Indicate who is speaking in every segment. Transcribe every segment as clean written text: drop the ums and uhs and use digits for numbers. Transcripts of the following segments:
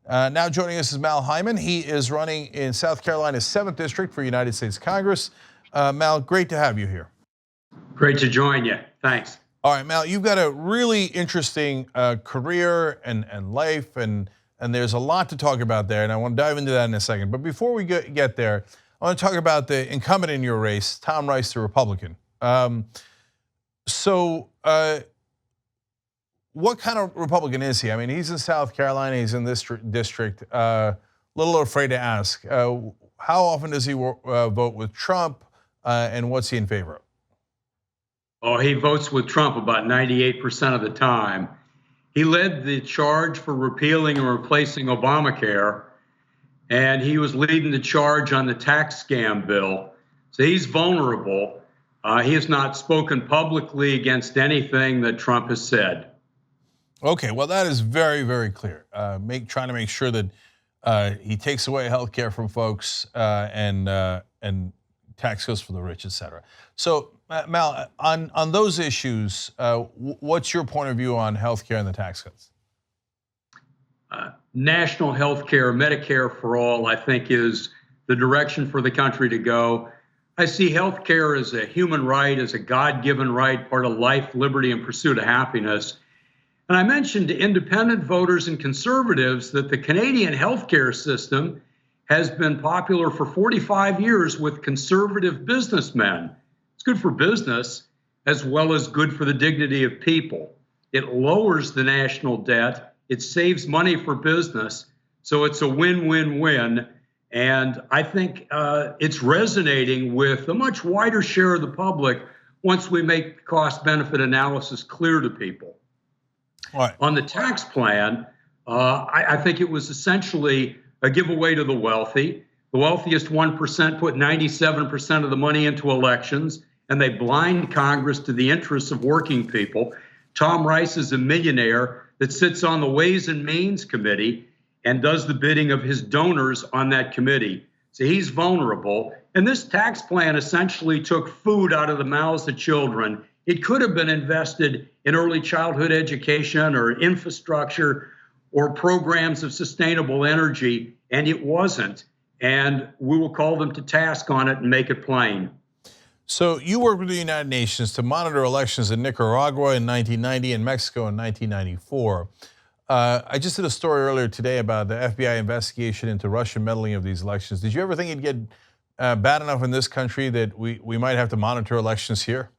Speaker 1: Now joining us is Mal Hyman. He is running in South Carolina's 7th District for United States Congress. Mal, great to have you here.
Speaker 2: Great to join you. Thanks.
Speaker 1: All right, Mal, you've got a really interesting career and life, and there's a lot to talk about there, and I want to dive into that in a second. But before we get there, I want to talk about the incumbent in your race, Tom Rice, the Republican. What kind of Republican is he? I mean, he's in South Carolina, he's in this district. A little afraid to ask. How often does he vote with Trump, and what's he in favor of?
Speaker 2: Oh, he votes with Trump about 98% of the time. He led the charge for repealing and replacing Obamacare, and he was leading the charge on the tax scam bill. So he's vulnerable. He has not spoken publicly against anything that Trump has said.
Speaker 1: Okay, well, that is very, very clear. Trying to make sure that he takes away health care from folks and tax goes for the rich, et cetera. So, Mal, on those issues, what's your point of view on health care and the tax cuts?
Speaker 2: National health care, Medicare for all, I think is the direction for the country to go. I see health care as a human right, as a God-given right, part of life, liberty, and pursuit of happiness. And I mentioned to independent voters and conservatives that the Canadian healthcare system has been popular for 45 years with conservative businessmen. It's good for business as well as good for the dignity of people. It lowers the national debt. It saves money for business. So it's a win-win-win. And I think it's resonating with a much wider share of the public once we make the cost-benefit analysis clear to people.
Speaker 1: Right.
Speaker 2: On the tax plan, I think it was essentially a giveaway to the wealthy. The wealthiest 1% put 97% of the money into elections, and they blind Congress to the interests of working people. Tom Rice is a millionaire that sits on the Ways and Means Committee and does the bidding of his donors on that committee. So he's vulnerable. And this tax plan essentially took food out of the mouths of children. It could have been invested in early childhood education or infrastructure or programs of sustainable energy, and it wasn't. And we will call them to task on it and make it plain.
Speaker 1: So you worked with the United Nations to monitor elections in Nicaragua in 1990 and Mexico in 1994. I just did a story earlier today about the FBI investigation into Russian meddling of these elections. Did you ever think it'd get bad enough in this country that we might have to monitor elections here?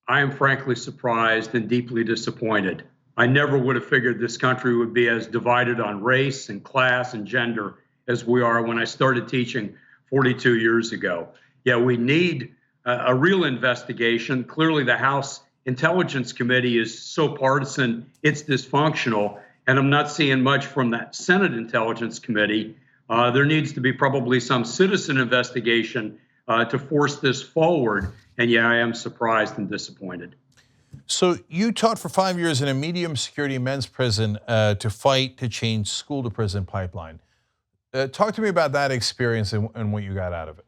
Speaker 2: I am frankly surprised and deeply disappointed. I never would have figured this country would be as divided on race and class and gender as we are when I started teaching 42 years ago. Yeah, we need a real investigation. Clearly, the House Intelligence Committee is so partisan, it's dysfunctional, and I'm not seeing much from that Senate Intelligence Committee. There needs to be probably some citizen investigation to force this forward. And yeah, I am surprised and disappointed.
Speaker 1: So you taught for 5 years in a medium security men's prison to fight to change school to prison pipeline. Talk to me about that experience and what you got out of it.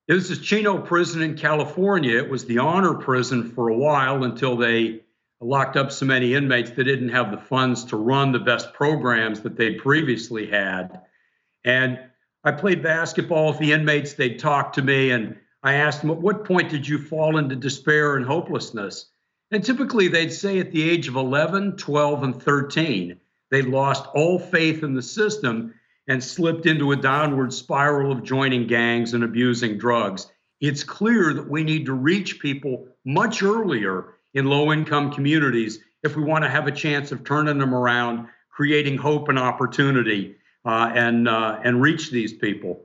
Speaker 2: It was this Chino prison in California. It was the honor prison for a while until they locked up so many inmates that didn't have the funds to run the best programs that they'd previously had. And I played basketball with the inmates. They'd talk to me, and I asked them, at what point did you fall into despair and hopelessness? And typically they'd say at the age of 11, 12, and 13, they'd lost all faith in the system and slipped into a downward spiral of joining gangs and abusing drugs. It's clear that we need to reach people much earlier in low-income communities if we want to have a chance of turning them around, creating hope and opportunity, and reach these people.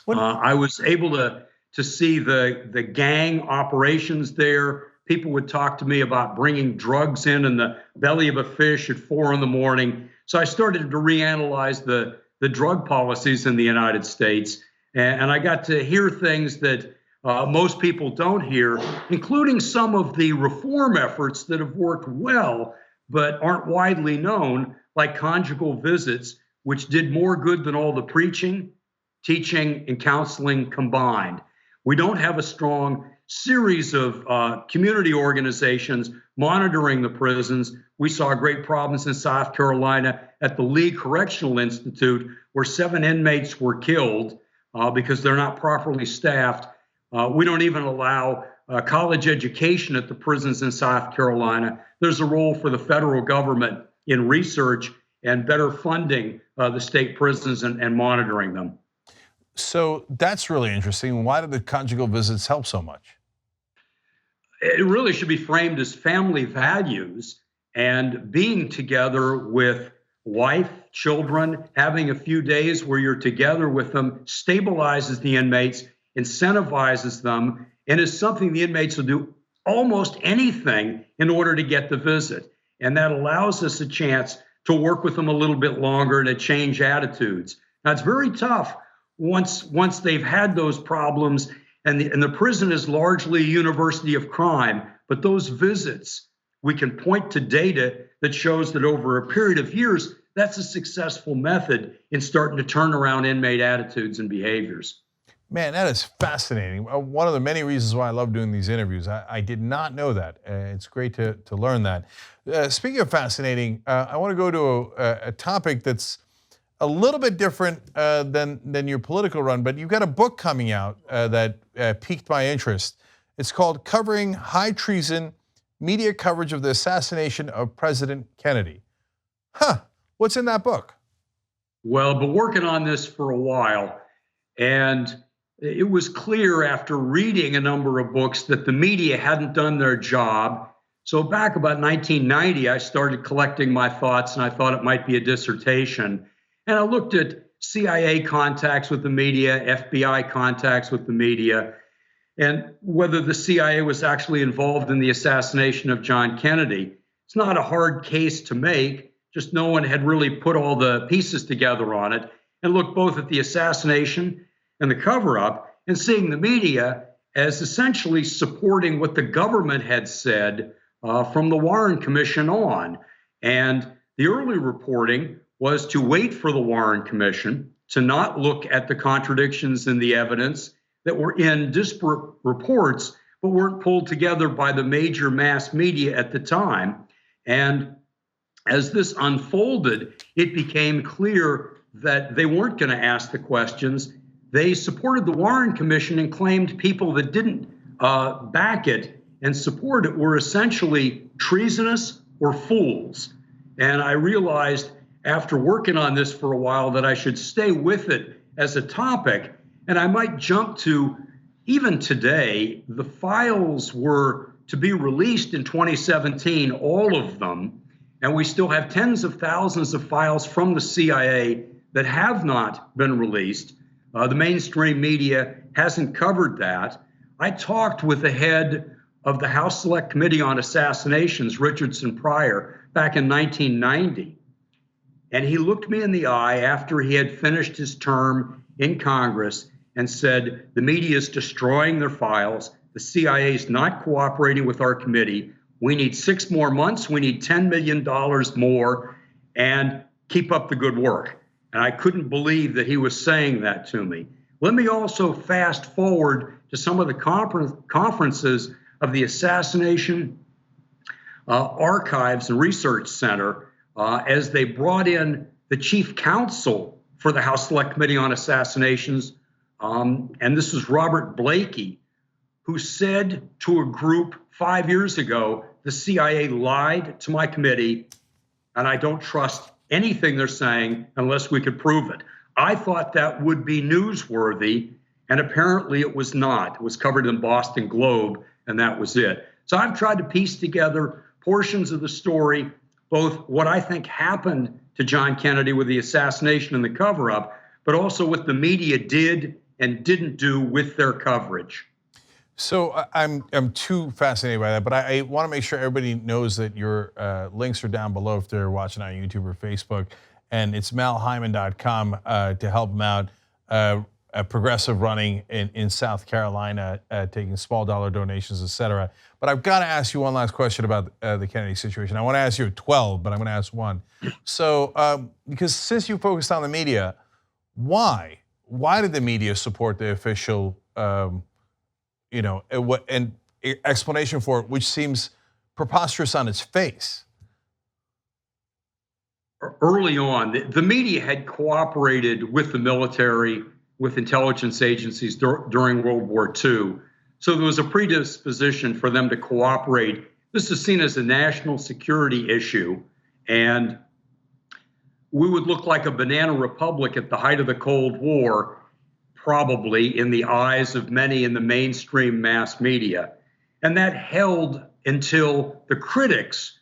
Speaker 2: I was able to see the gang operations there. People would talk to me about bringing drugs in the belly of a fish at 4 a.m. So I started to reanalyze the drug policies in the United States. And I got to hear things that most people don't hear, including some of the reform efforts that have worked well, but aren't widely known, like conjugal visits, which did more good than all the preaching, teaching, and counseling combined. We don't have a strong series of community organizations monitoring the prisons. We saw great problems in South Carolina at the Lee Correctional Institute, where 7 inmates were killed because they're not properly staffed. We don't even allow college education at the prisons in South Carolina. There's a role for the federal government in research and better funding the state prisons and monitoring them.
Speaker 1: So that's really interesting. Why did the conjugal visits help so much?
Speaker 2: It really should be framed as family values, and being together with wife, children, having a few days where you're together with them stabilizes the inmates, incentivizes them, and is something the inmates will do almost anything in order to get the visit. And that allows us a chance to work with them a little bit longer and to change attitudes. Now, it's very tough once they've had those problems, and the prison is largely a university of crime, but those visits, we can point to data that shows that over a period of years, that's a successful method in starting to turn around inmate attitudes and behaviors.
Speaker 1: Man, that is fascinating. One of the many reasons why I love doing these interviews. I did not know that. It's great to learn that. Speaking of fascinating, I want to go to a topic that's a little bit different than your political run, but you've got a book coming out that piqued my interest. It's called Covering High Treason, Media Coverage of the Assassination of President Kennedy. What's in that book?
Speaker 2: Well, I've been working on this for a while, and it was clear after reading a number of books that the media hadn't done their job. So back about 1990, I started collecting my thoughts, and I thought it might be a dissertation. And I looked at CIA contacts with the media, FBI contacts with the media, and whether the CIA was actually involved in the assassination of John Kennedy. It's not a hard case to make, just no one had really put all the pieces together on it, and looked both at the assassination and the cover-up, and seeing the media as essentially supporting what the government had said from the Warren Commission on. And the early reporting was to wait for the Warren Commission, to not look at the contradictions in the evidence that were in disparate reports, but weren't pulled together by the major mass media at the time. And as this unfolded, it became clear that they weren't going to ask the questions. They supported the Warren Commission and claimed people that didn't back it and support it were essentially treasonous or fools. And I realized after working on this for a while that I should stay with it as a topic. And I might jump to, even today, the files were to be released in 2017, all of them. And we still have tens of thousands of files from the CIA that have not been released. The mainstream media hasn't covered that. I talked with the head of the House Select Committee on Assassinations, Richardson Pryor, back in 1990. And he looked me in the eye after he had finished his term in Congress and said, the media is destroying their files. The CIA is not cooperating with our committee. We need 6 more months. We need $10 million more, and keep up the good work. And I couldn't believe that he was saying that to me. Let me also fast forward to some of the conferences of the Assassination Archives and Research Center as they brought in the chief counsel for the House Select Committee on Assassinations. And this was Robert Blakey, who said to a group 5 years ago, the CIA lied to my committee, and I don't trust anything they're saying unless we could prove it. I thought that would be newsworthy, and apparently it was not. It was covered in Boston Globe, and that was it. So I've tried to piece together portions of the story, both what I think happened to John Kennedy with the assassination and the cover-up, but also what the media did and didn't do with their coverage.
Speaker 1: So I'm too fascinated by that, but I want to make sure everybody knows that your links are down below if they're watching on YouTube or Facebook, and it's malhyman.com to help them out. A progressive running in South Carolina, taking small dollar donations, etc. But I've got to ask you one last question about the Kennedy situation. I want to ask you 12, but I'm going to ask one. So because since you focused on the media, why did the media support the official and explanation for it, which seems preposterous on its face.
Speaker 2: Early on, the media had cooperated with the military, with intelligence agencies during World War II. So there was a predisposition for them to cooperate. This is seen as a national security issue. And we would look like a banana republic at the height of the Cold War, probably in the eyes of many in the mainstream mass media. And that held until the critics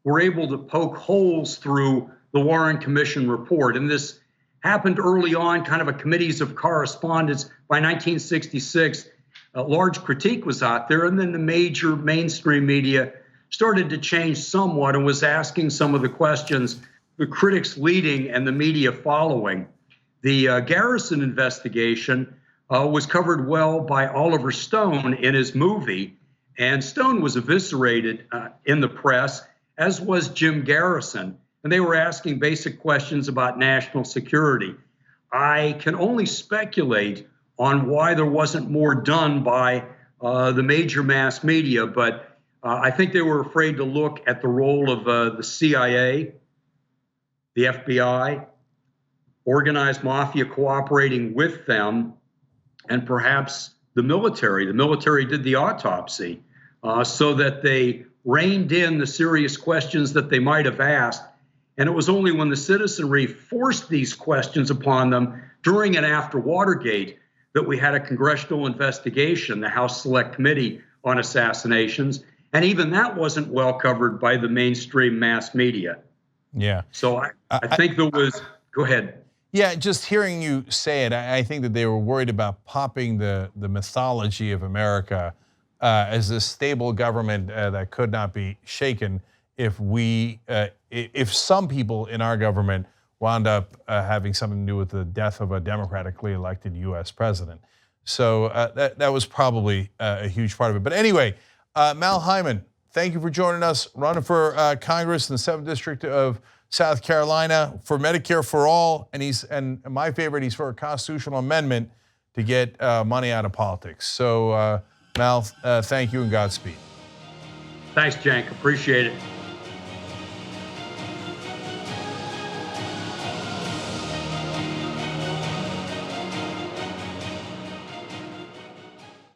Speaker 2: were able to poke holes through the Warren Commission report. And this happened early on, kind of a committees of correspondence. By 1966, a large critique was out there, and then the major mainstream media started to change somewhat and was asking some of the questions, the critics leading and the media following. The Garrison investigation was covered well by Oliver Stone in his movie, and Stone was eviscerated in the press, as was Jim Garrison, and they were asking basic questions about national security. I can only speculate on why there wasn't more done by the major mass media, but I think they were afraid to look at the role of the CIA, the FBI, organized mafia cooperating with them, and perhaps the military. The military did the autopsy so that they reined in the serious questions that they might have asked. And it was only when the citizenry forced these questions upon them during and after Watergate that we had a congressional investigation, the House Select Committee on Assassinations. And even that wasn't well covered by the mainstream mass media.
Speaker 1: Yeah.
Speaker 2: So I think there was, go ahead.
Speaker 1: Yeah, just hearing you say it, I think that they were worried about popping the mythology of America as this stable government that could not be shaken if some people in our government wound up having something to do with the death of a democratically elected U.S. president. So that was probably a huge part of it. But anyway, Mal Hyman, thank you for joining us, running for Congress in the 7th District of South Carolina for Medicare for All, and my favorite, he's for a constitutional amendment to get money out of politics. So, Mal, thank you and Godspeed.
Speaker 2: Thanks, Cenk. Appreciate it.